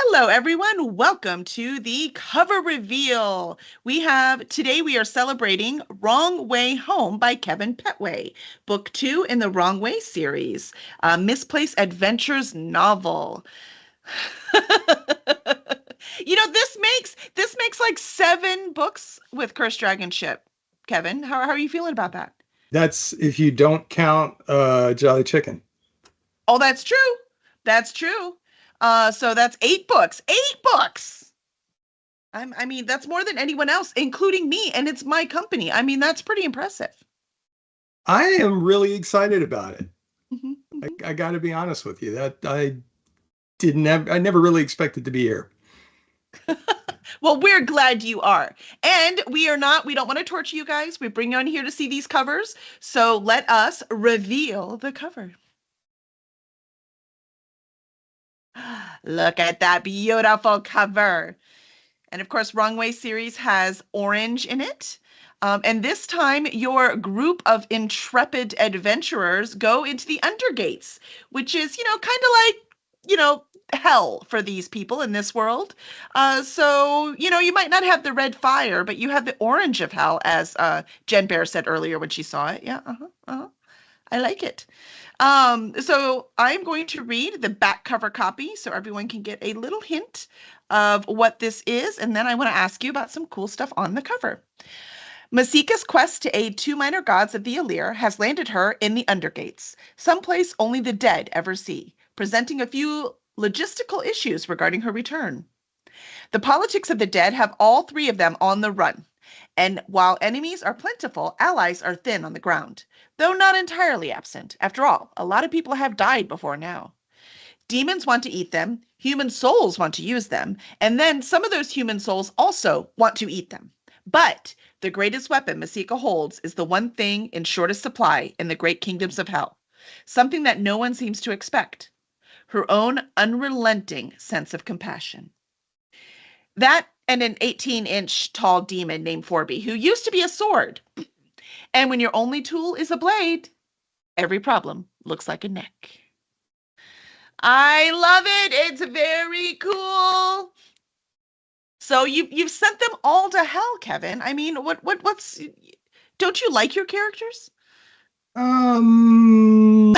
Hello, everyone. Welcome to the cover reveal. Today we are celebrating Wrong Way Home by Kevin Pettway, book 2 in the Wrong Way series, a Misplaced Adventures novel. This makes like 7 books with Cursed Dragon Ship. Kevin, how are you feeling about that? That's if you don't count Jolly Chicken. Oh, that's true. That's true. So that's 8 books. 8 books. I mean, that's more than anyone else, including me, and it's my company. I mean, that's pretty impressive. I am really excited about it. Mhm, I, mhm. I got to be honest with you. That I never really expected to be here. Well, we're glad you are. And we don't want to torture you guys. We bring you on here to see these covers. So let us reveal the cover. Look at that beautiful cover. And of course, Wrong Way series has orange in it. And this time, your group of intrepid adventurers go into the Undergates, which is, kind of like, you know, hell for these people in this world. So, you might not have the red fire, but you have the orange of hell, as Jen Bear said earlier when she saw it. Yeah, I like it. So I'm going to read the back cover copy so everyone can get a little hint of what this is, and then I want to ask you about some cool stuff on the cover. Masika's quest to aid 2 minor gods of the Alir has landed her in the Undergates, someplace only the dead ever see, presenting a few logistical issues regarding her return. The politics of the dead have all 3 of them on the run, and while enemies are plentiful, allies are thin on the ground, though not entirely absent. After all, a lot of people have died before now. Demons want to eat them, human souls want to use them, and then some of those human souls also want to eat them. But the greatest weapon Masika holds is the one thing in shortest supply in the great kingdoms of hell, something that no one seems to expect: her own unrelenting sense of compassion. That and an 18-inch tall demon named Forby, who used to be a sword. And when your only tool is a blade, every problem looks like a neck. I love it. It's very cool. So you've sent them all to hell, Kevin. I mean, what's don't you like your characters? Um,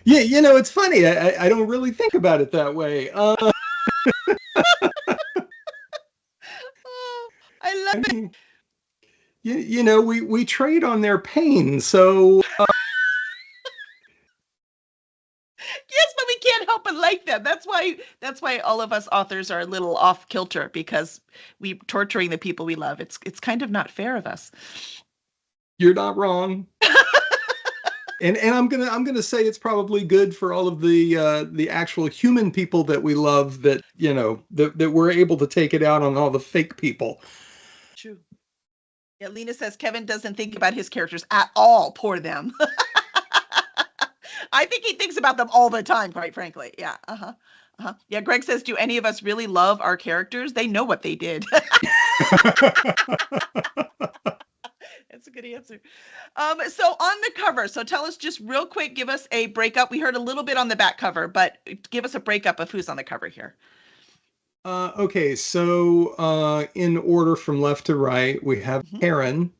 yeah, it's funny. I don't really think about it that way. Oh, I I love it. mean, we trade on their pain, so Yes, but we can't help but like them. That's why all of us authors are a little off kilter, because we torturing the people we love. It's kind of not fair of us. you're not wrong. And I'm gonna say it's probably good for all of the actual human people that we love, that that we're able to take it out on all the fake people. True. Yeah, Lena says Kevin doesn't think about his characters at all. Poor them. I think he thinks about them all the time, quite frankly. Yeah. Uh-huh. Uh-huh. Yeah, Greg says, do any of us really love our characters? They know what they did. That's a good answer. So on the cover, so tell us just real quick, give us a breakup. We heard a little bit on the back cover, but give us a breakup of who's on the cover here. Okay, so in order from left to right, we have Mhm. Karen,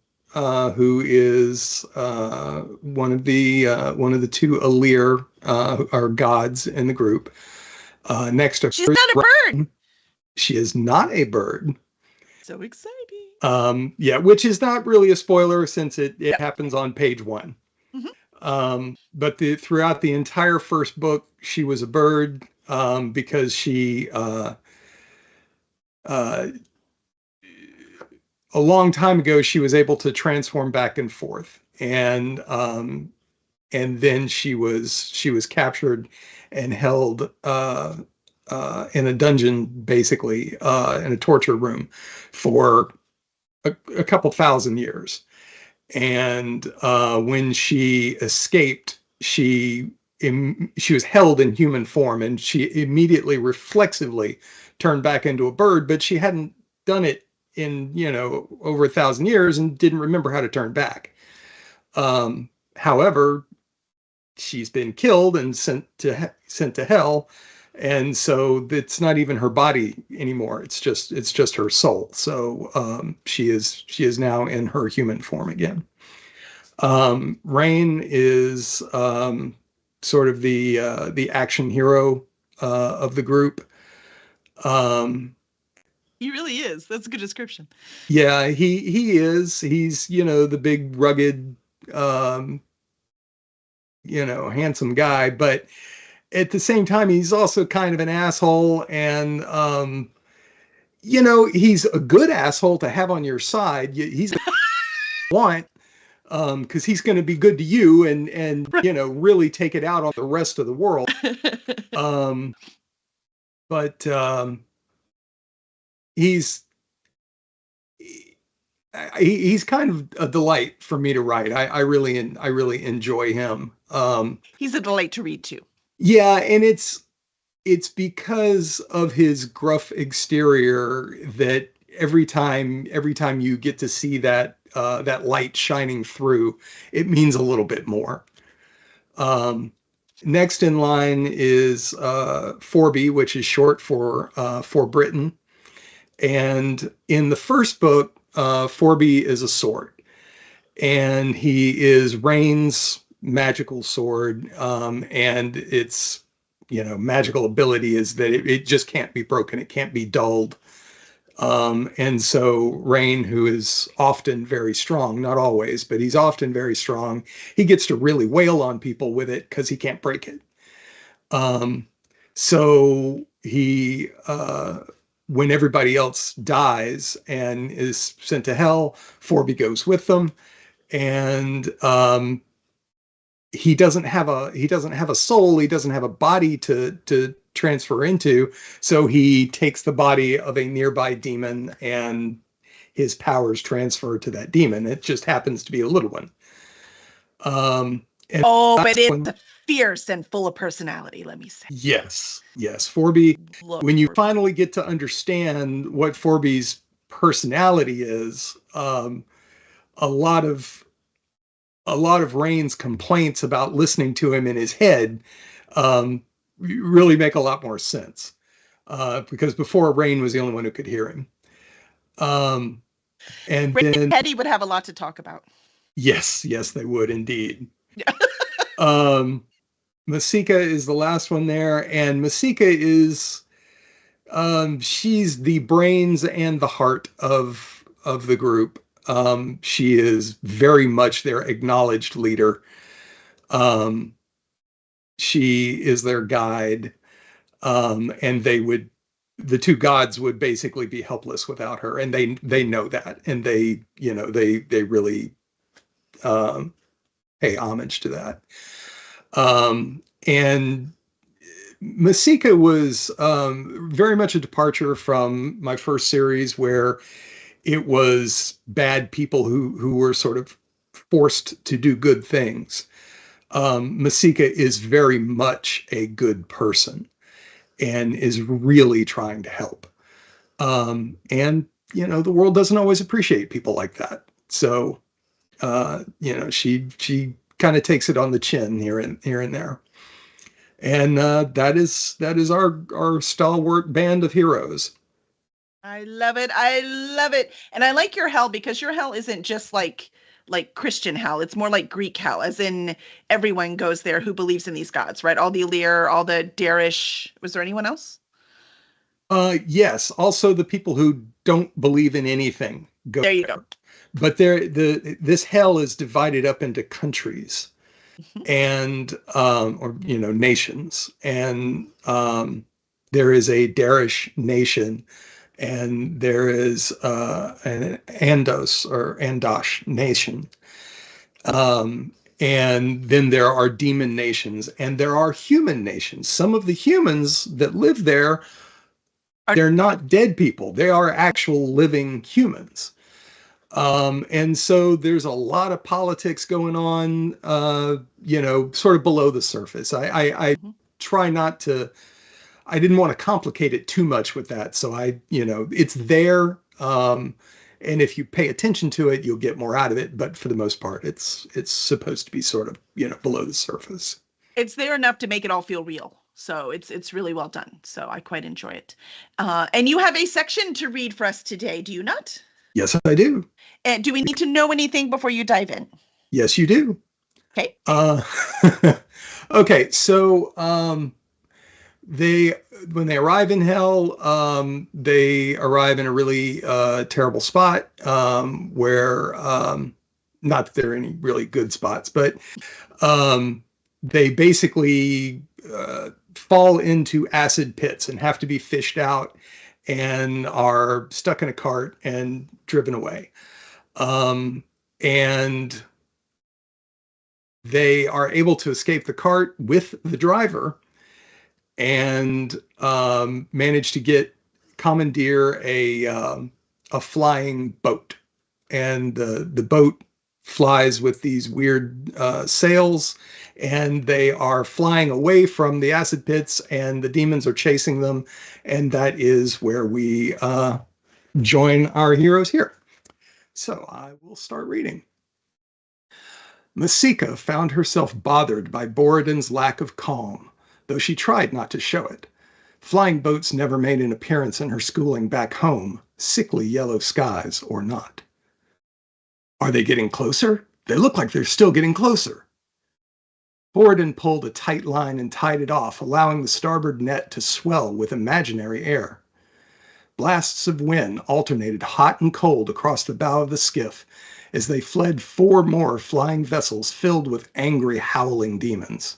who is one of the 2 Alir, are gods in the group. Next to She's her is not a bird. Ryan. She is not a bird. So exciting. Yeah, which is not really a spoiler since it Yep. happens on page 1. Mhm. But throughout the entire first book, she was a bird, because she uh, a long time ago she was able to transform back and forth, and then she was captured and held in a dungeon, basically in a torture room for a couple thousand years. And when she escaped, she was held in human form, and she immediately reflexively turned back into a bird, but she hadn't done it in over 1,000 years and didn't remember how to turn back. However, she's been killed and sent to hell, and so it's not even her body anymore. It's just her soul. So she is now in her human form again. Rain is sort of the action hero of the group. Um, He really is. That's a good description. yeah, he is. He's the big rugged, um, handsome guy, but at the same time, he's also kind of an asshole, and he's a good asshole to have on your side. He's the want because he's going to be good to you and really take it out on the rest of the world. Um, but he's he's kind of a delight for me to write. I really enjoy him. He's a delight to read too. Yeah, and it's because of his gruff exterior that every time you get to see that light shining through, it means a little bit more. Um, Next in line is Forby, which is short for Britain. And in the first book, Forby is a sword, and he is Rain's magical sword. And its magical ability is that it just can't be broken, it can't be dulled. And so Rain, who is often very strong, not always, but he's often very strong, he gets to really wail on people with it because he can't break it. Um, so when everybody else dies and is sent to hell, Forby goes with them, and he doesn't have a soul, he doesn't have a body to transfer into, so he takes the body of a nearby demon, and his powers transfer to that demon. It just happens to be a little one. And Oh, but that's it's when fierce and full of personality, let me say. yes, Forby, Love when you Forby. finally get to understand what Forby's personality is, a lot of Rain's complaints about listening to him in his head um, really make a lot more sense. Because before, Rain was the only one who could hear him. Um, and Ray and then, Teddy would have a lot to talk about. yes, they would indeed. Um, Masika is the last one there, and Masika is she's the brains and the heart of the group. She is very much their acknowledged leader. Um, she is their guide, and the two gods would basically be helpless without her, and they know that, and they really um, pay homage to that. And Masika was very much a departure from my first series, where it was bad people who were sort of forced to do good things. Masika is very much a good person and is really trying to help. And the world doesn't always appreciate people like that. So she kind of takes it on the chin here and there. And that is our stalwart band of heroes. I love it. I love it. And I like your hell because your hell isn't just like Christian hell. It's more like Greek hell, as in everyone goes there who believes in these gods, right? All the Alir, all the Darish. Was there anyone else? Yes, also the people who don't believe in anything go There you go. there. But this hell is divided up into countries Mhm. and or nations, and there is a Darish nation, and there is an Andos or Andosh nation, um, and then there are demon nations, and there are human nations. Some of the humans that live there, Are- they're not dead people, they are actual living humans. And so there's a lot of politics going on, sort of below the surface. I Mhm. try not to, I didn't want to complicate it too much with that. So it's there. And if you pay attention to it, you'll get more out of it. But for the most part, it's supposed to be sort of, below the surface. It's there enough to make it all feel real. So it's really well done. So I quite enjoy it. And you have a section to read for us today, do you not? Yes, I do. And do we need to know anything before you dive in? Yes, you do. Okay. Uh, okay, so they when they arrive in hell, they arrive in a really terrible spot where not that there are any really good spots, but um, they basically fall into acid pits and have to be fished out and are stuck in a cart and driven away. And they are able to escape the cart with the driver and manage to commandeer a flying boat. And the boat flies with these weird sails, and they are flying away from the acid pits, and the demons are chasing them. And that is where we join our heroes here. So I will start reading. Masika found herself bothered by Borodin's lack of calm, though she tried not to show it. Flying boats never made an appearance in her schooling back home, sickly yellow skies or not. Are they getting closer? They look like they're still getting closer. Borodin pulled a tight line and tied it off, allowing the starboard net to swell with imaginary air. Blasts of wind alternated hot and cold across the bow of the skiff as they fled 4 more flying vessels filled with angry, howling demons.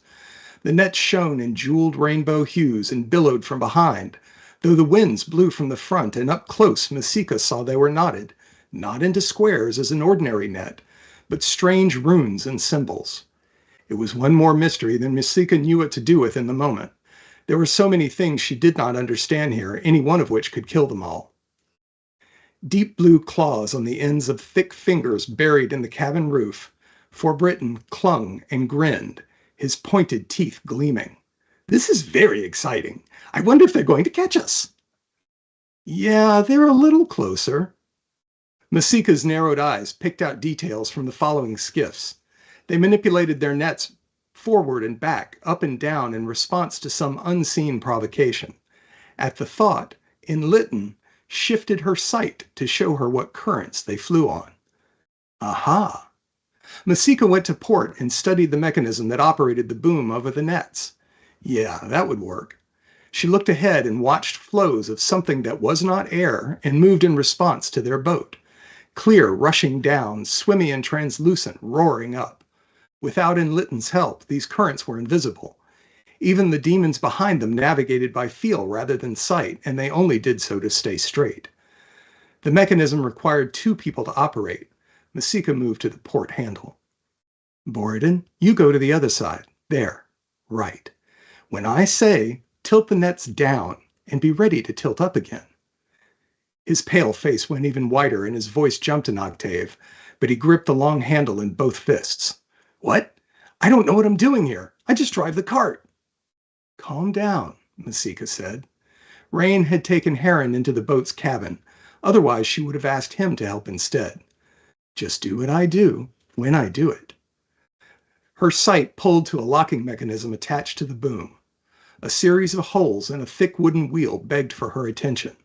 The net shone in jeweled rainbow hues and billowed from behind, though the winds blew from the front, and up close Masika saw they were knotted, not into squares as an ordinary net, but strange runes and symbols. It was one more mystery than Masika knew what to do with in the moment. There were so many things she did not understand here, any one of which could kill them all. Deep blue claws on the ends of thick fingers buried in the cabin roof, for Britain clung and grinned, his pointed teeth gleaming. This is very exciting. I wonder if they're going to catch us. Yeah, they're a little closer. Masika's narrowed eyes picked out details from the following skiffs. They manipulated their nets forward and back, up and down in response to some unseen provocation. At the thought, in Lytton, shifted her sight to show her what currents they flew on. Aha! Masika went to port and studied the mechanism that operated the boom over the nets. Yeah, that would work. She looked ahead and watched flows of something that was not air and moved in response to their boat. Clear, rushing down, swimmy and translucent, roaring up. Without Lytton's help, these currents were invisible. Even the demons behind them navigated by feel rather than sight, and they only did so to stay straight. The mechanism required 2 people to operate. Masika moved to the port handle. Borodin, you go to the other side. There. Right. When I say, tilt the nets down, and be ready to tilt up again. His pale face went even whiter and his voice jumped an octave, but he gripped the long handle in both fists. What? I don't know what I'm doing here. I just drive the cart. Calm down, Masika said. Rain had taken Heron into the boat's cabin. Otherwise, she would have asked him to help instead. Just do what I do when I do it. Her sight pulled to a locking mechanism attached to the boom. A series of holes in a thick wooden wheel begged for her attention.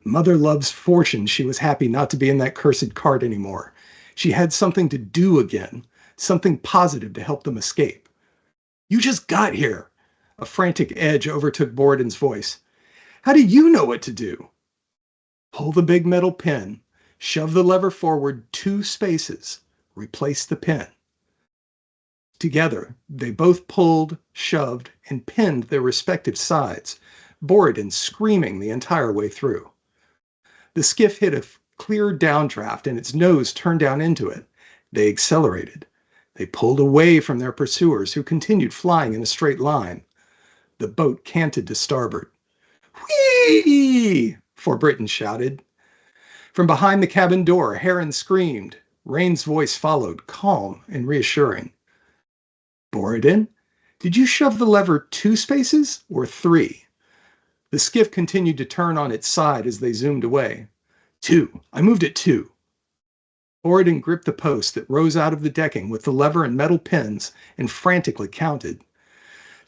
Mother love's fortune, she was happy not to be in that cursed cart anymore. She had something to do again, something positive to help them escape. You just got here. A frantic edge overtook Borodin's voice. How do you know what to do? Pull the big metal pin, shove the lever forward 2 spaces, replace the pin. Together, they both pulled, shoved, and pinned their respective sides, Borodin screaming the entire way through. The skiff hit a clear downdraft and its nose turned down into it. They accelerated. They pulled away from their pursuers, who continued flying in a straight line. The boat canted to starboard. Whee! For Britain shouted. From behind the cabin door, Heron screamed. Rain's voice followed, calm and reassuring. Borodin, did you shove the lever 2 spaces or 3? The skiff continued to turn on its side as they zoomed away. 2. I moved it 2. Borodin gripped the post that rose out of the decking with the lever and metal pins and frantically counted.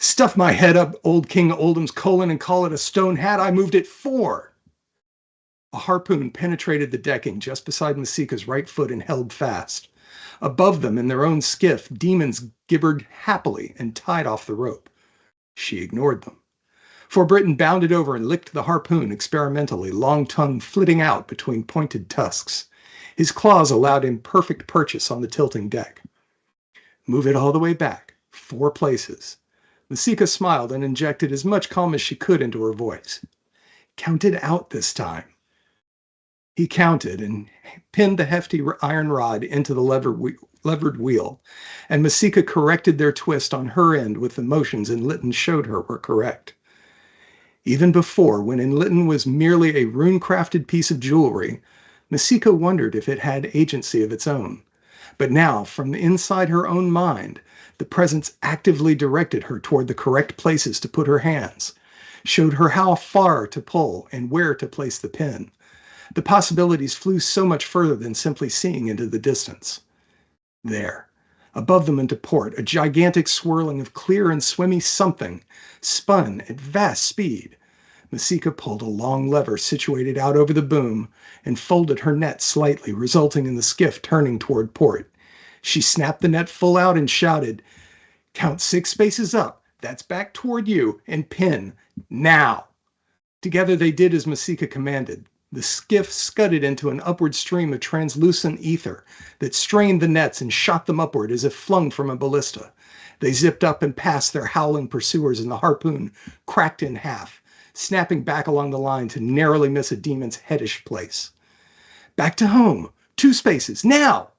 Stuff my head up old King Oldham's colon and call it a stone hat. I moved it 4. A harpoon penetrated the decking just beside Masika's right foot and held fast. Above them, in their own skiff, demons gibbered happily and tied off the rope. She ignored them. For Britain bounded over and licked the harpoon experimentally, long tongue flitting out between pointed tusks. His claws allowed him perfect purchase on the tilting deck. Move it all the way back, 4 places. Masika smiled and injected as much calm as she could into her voice. Count it out this time. He counted and pinned the hefty iron rod into the levered wheel, and Masika corrected their twist on her end with the motions Lytton showed her were correct. Even before, when Lytton was merely a rune-crafted piece of jewelry, Masika wondered if it had agency of its own. But now, from inside her own mind, the presence actively directed her toward the correct places to put her hands, showed her how far to pull and where to place the pin. The possibilities flew so much further than simply seeing into the distance. There, above them into port, a gigantic swirling of clear and swimmy something spun at vast speed. Masika pulled a long lever situated out over the boom and folded her net slightly, resulting in the skiff turning toward port. She snapped the net full out and shouted, "Count 6 spaces up, that's back toward you, and pin, now." Together they did as Masika commanded. The skiff scudded into an upward stream of translucent ether that strained the nets and shot them upward as if flung from a ballista. They zipped up and past their howling pursuers, and the harpoon cracked in half, snapping back along the line to narrowly miss a demon's headish place. Back to home, 2 spaces, now!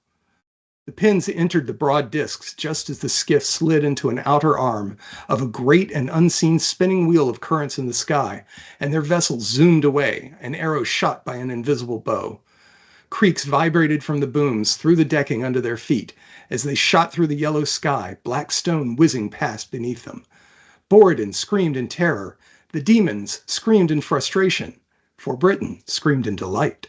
The pins entered the broad discs just as the skiff slid into an outer arm of a great and unseen spinning wheel of currents in the sky, and their vessel zoomed away, an arrow shot by an invisible bow. Creaks vibrated from the booms through the decking under their feet as they shot through the yellow sky, black stone whizzing past beneath them. Borden screamed in terror. The demons screamed in frustration. For Britain screamed in delight.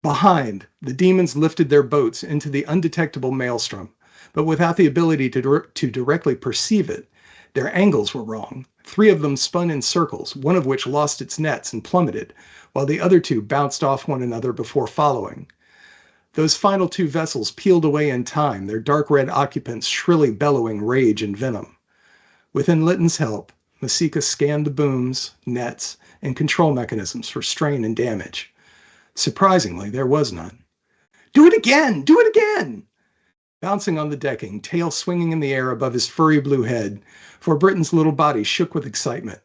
Behind, the demons lifted their boats into the undetectable maelstrom, but without the ability to directly perceive it. Their angles were wrong. 3 of them spun in circles, one of which lost its nets and plummeted, while the other 2 bounced off one another before following. Those final 2 vessels peeled away in time, their dark red occupants shrilly bellowing rage and venom. With Lytton's help, Masika scanned the booms, nets, and control mechanisms for strain and damage. Surprisingly, there was none. "Do it again! Do it again!" Bouncing on the decking, tail swinging in the air above his furry blue head, for Britain's little body shook with excitement.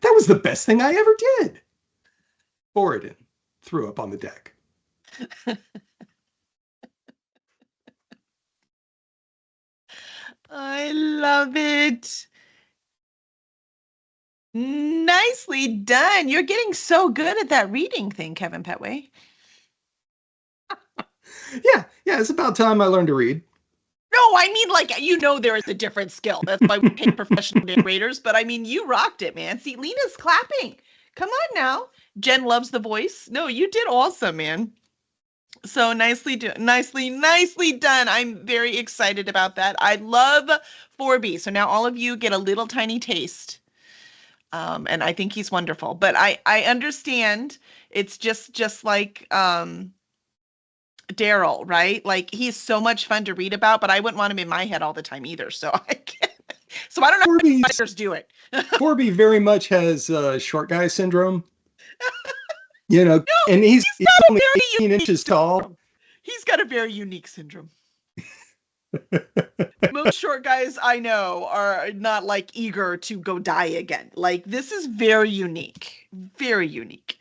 "That was the best thing I ever did!" Borden threw up on the deck. I love it. Nicely done. You're getting so good at that reading thing, Kevin Pettway. Yeah, it's about time I learned to read. No, I mean, like, there is a different skill. That's why we pay professional narrators. But I mean, you rocked it, man. See, Lena's clapping. Come on now. Jen loves the voice. No, you did awesome, man. So nicely done. I'm very excited about that. I love 4B. So now all of you get a little tiny taste. And I think he's wonderful. But I understand it's just like Daryl, right? Like, he's so much fun to read about, but I wouldn't want him in my head all the time either. So I don't know how writers do it. Corby very much has short guy syndrome. And he's only 18 inches tall. He's got a very unique syndrome. Most short guys I know are not like eager to go die again. Like, this is very unique. Very unique.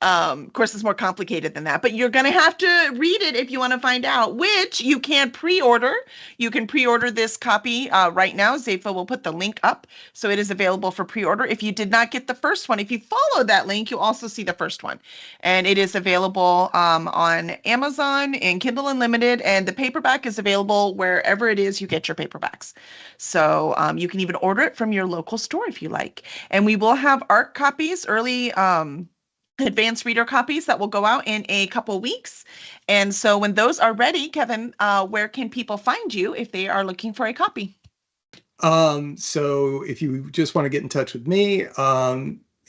Of course, it's more complicated than that, but you're going to have to read it if you want to find out, which you can pre-order. You can pre-order this copy right now. Zepha will put the link up, so it is available for pre-order. If you did not get the first one, if you follow that link, you'll also see the first one. And it is available on Amazon and Kindle Unlimited, and the paperback is available wherever it is you get your paperbacks. So you can even order it from your local store if you like. And we will have ARC copies, early advanced reader copies that will go out in a couple weeks. And so when those are ready, Kevin, where can people find you if they are looking for a copy? So if you just want to get in touch with me,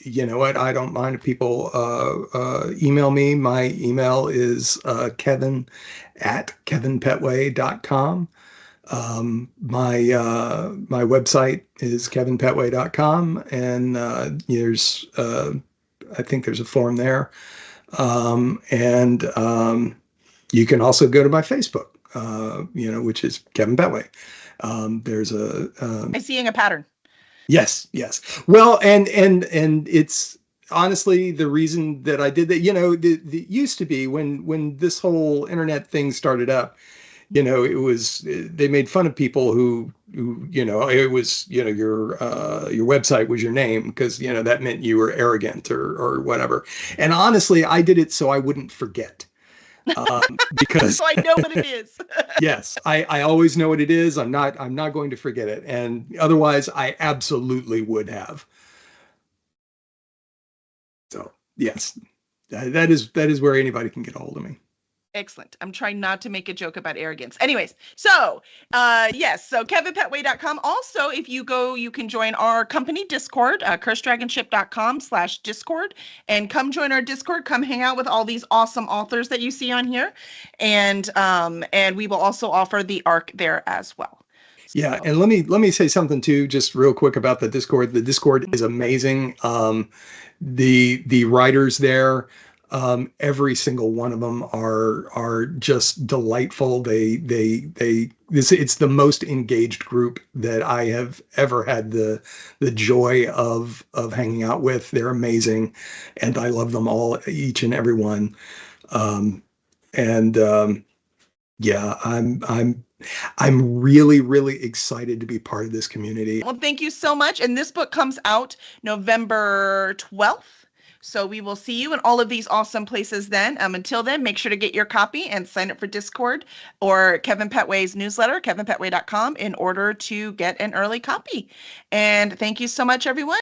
you know what? I don't mind if people email me. My email is Kevin at kevinpetway.com. My website is kevinpetway.com, and I think there's a form there. And You can also go to my Facebook, which is Kevin Pettway. There's a I'm seeing a pattern. Yes, yes. Well, and it's honestly the reason that I did that. The used to be when this whole internet thing started up. It was they made fun of people who it was your website was your name because that meant you were arrogant or whatever. And honestly, I did it so I wouldn't forget. Because So I know what it is. yes, I always know what it is. I'm not going to forget it. And otherwise I absolutely would have. So yes, that is where anybody can get a hold of me. Excellent. I'm trying not to make a joke about arrogance. Anyways, yes, so kevinpetway.com. Also, if you go, you can join our company Discord, cursedragonship.com/Discord, and come join our Discord. Come hang out with all these awesome authors that you see on here, and we will also offer the ARC there as well. Yeah, So, and let me say something too, just real quick about the Discord. The Discord is amazing. The writers there, every single one of them are just delightful. It's the most engaged group that I have ever had the joy of hanging out with. They're amazing, and I love them all, each and every one. Um, and Yeah, I'm really, really excited to be part of this community. well, thank you so much. And this book comes out November 12th. So we will see you in all of these awesome places then. Until then, make sure to get your copy and sign up for Discord or Kevin Pettway's newsletter, kevinpetway.com, in order to get an early copy. And thank you so much, everyone.